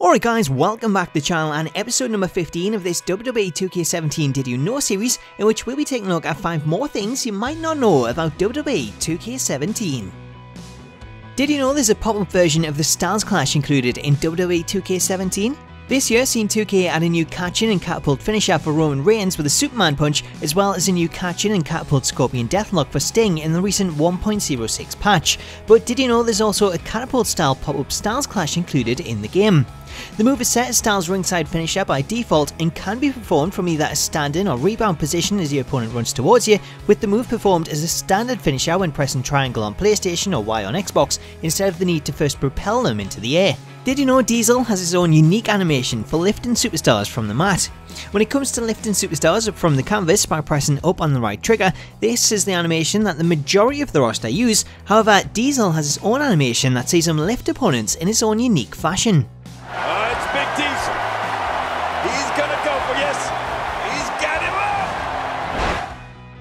Alright guys, welcome back to the channel and episode number 15 of this WWE 2K17 Did You Know series, in which we'll be taking a look at 5 more things you might not know about WWE 2K17. Did you know there's a pop-up version of the Styles Clash included in WWE 2K17? This year seen 2K add a new catch-in and catapult finisher for Roman Reigns with a Superman punch, as well as a new catch-in and catapult Scorpion Deathlock for Sting in the recent 1.06 patch. But did you know there's also a catapult style pop-up Styles Clash included in the game? The move is set as Styles' ringside finisher by default and can be performed from either a stand-in or rebound position as your opponent runs towards you, with the move performed as a standard finisher when pressing triangle on PlayStation or Y on Xbox, instead of the need to first propel them into the air. Did you know Diesel has his own unique animation for lifting superstars from the mat? When it comes to lifting superstars up from the canvas by pressing up on the right trigger, this is the animation that the majority of the roster use. However, Diesel has his own animation that sees him lift opponents in his own unique fashion. It's Big Diesel. He's gonna go for yes. He's got him up.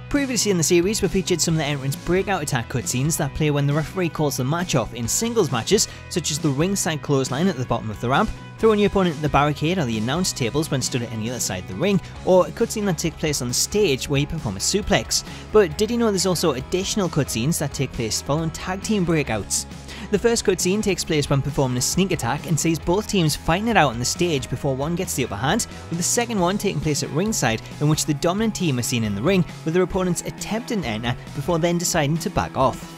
Previously in the series, we featured some of the entrance breakout attack cutscenes that play when the referee calls the match off in singles matches, such as the ringside clothesline at the bottom of the ramp, throwing your opponent at the barricade or the announce tables when stood at any other side of the ring, or a cutscene that takes place on the stage where you perform a suplex. But did you know there's also additional cutscenes that take place following tag team breakouts? The first cutscene takes place when performing a sneak attack and sees both teams fighting it out on the stage before one gets the upper hand, with the second one taking place at ringside, in which the dominant team are seen in the ring with their opponents attempting to enter before then deciding to back off.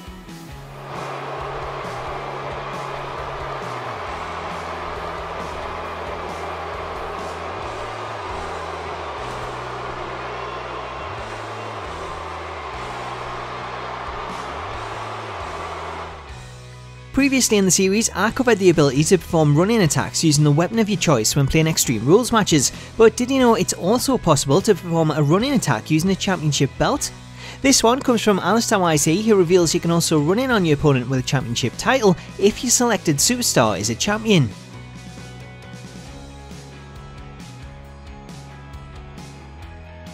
Previously in the series, I covered the ability to perform running attacks using the weapon of your choice when playing Extreme Rules matches, but did you know it's also possible to perform a running attack using a championship belt? This one comes from Alistair YC, who reveals you can also run in on your opponent with a championship title if your selected superstar is a champion.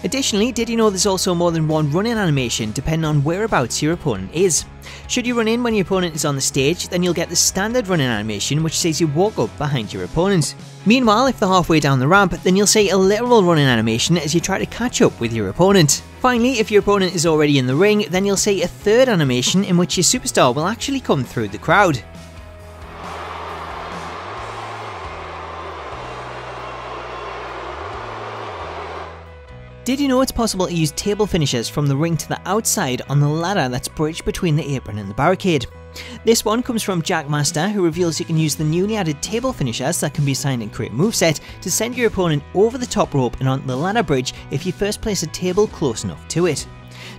Additionally, did you know there's also more than one run-in animation depending on whereabouts your opponent is? Should you run in when your opponent is on the stage, then you'll get the standard run-in animation which says you walk up behind your opponent. Meanwhile, if they're halfway down the ramp, then you'll see a literal run-in animation as you try to catch up with your opponent. Finally, if your opponent is already in the ring, then you'll see a third animation in which your superstar will actually come through the crowd. Did you know it's possible to use table finishers from the ring to the outside on the ladder that's bridged between the apron and the barricade? This one comes from Jackmaster, who reveals you can use the newly added table finishers that can be assigned in Create Moveset to send your opponent over the top rope and onto the ladder bridge if you first place a table close enough to it.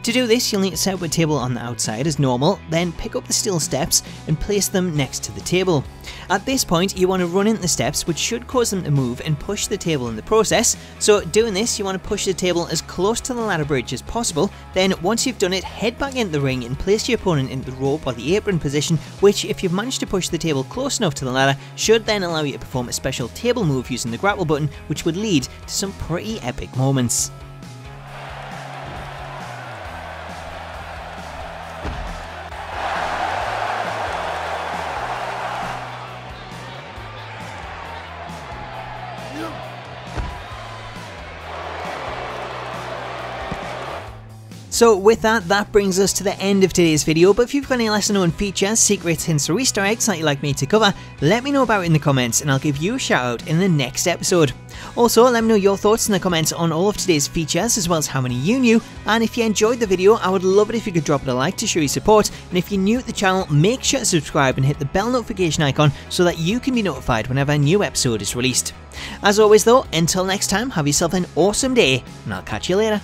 To do this, you'll need to set up a table on the outside as normal, then pick up the steel steps and place them next to the table. At this point, you want to run into the steps, which should cause them to move and push the table in the process. So doing this, you want to push the table as close to the ladder bridge as possible. Then once you've done it, head back into the ring and place your opponent into the rope or the apron position, which, if you've managed to push the table close enough to the ladder, should then allow you to perform a special table move using the grapple button, which would lead to some pretty epic moments. So with that brings us to the end of today's video, but if you've got any lesser known features, secrets, hints or Easter eggs that you'd like me to cover, let me know about it in the comments and I'll give you a shout out in the next episode. Also, let me know your thoughts in the comments on all of today's features, as well as how many you knew, and if you enjoyed the video, I would love it if you could drop it a like to show your support, and if you're new to the channel, make sure to subscribe and hit the bell notification icon so that you can be notified whenever a new episode is released. As always though, until next time, have yourself an awesome day, and I'll catch you later.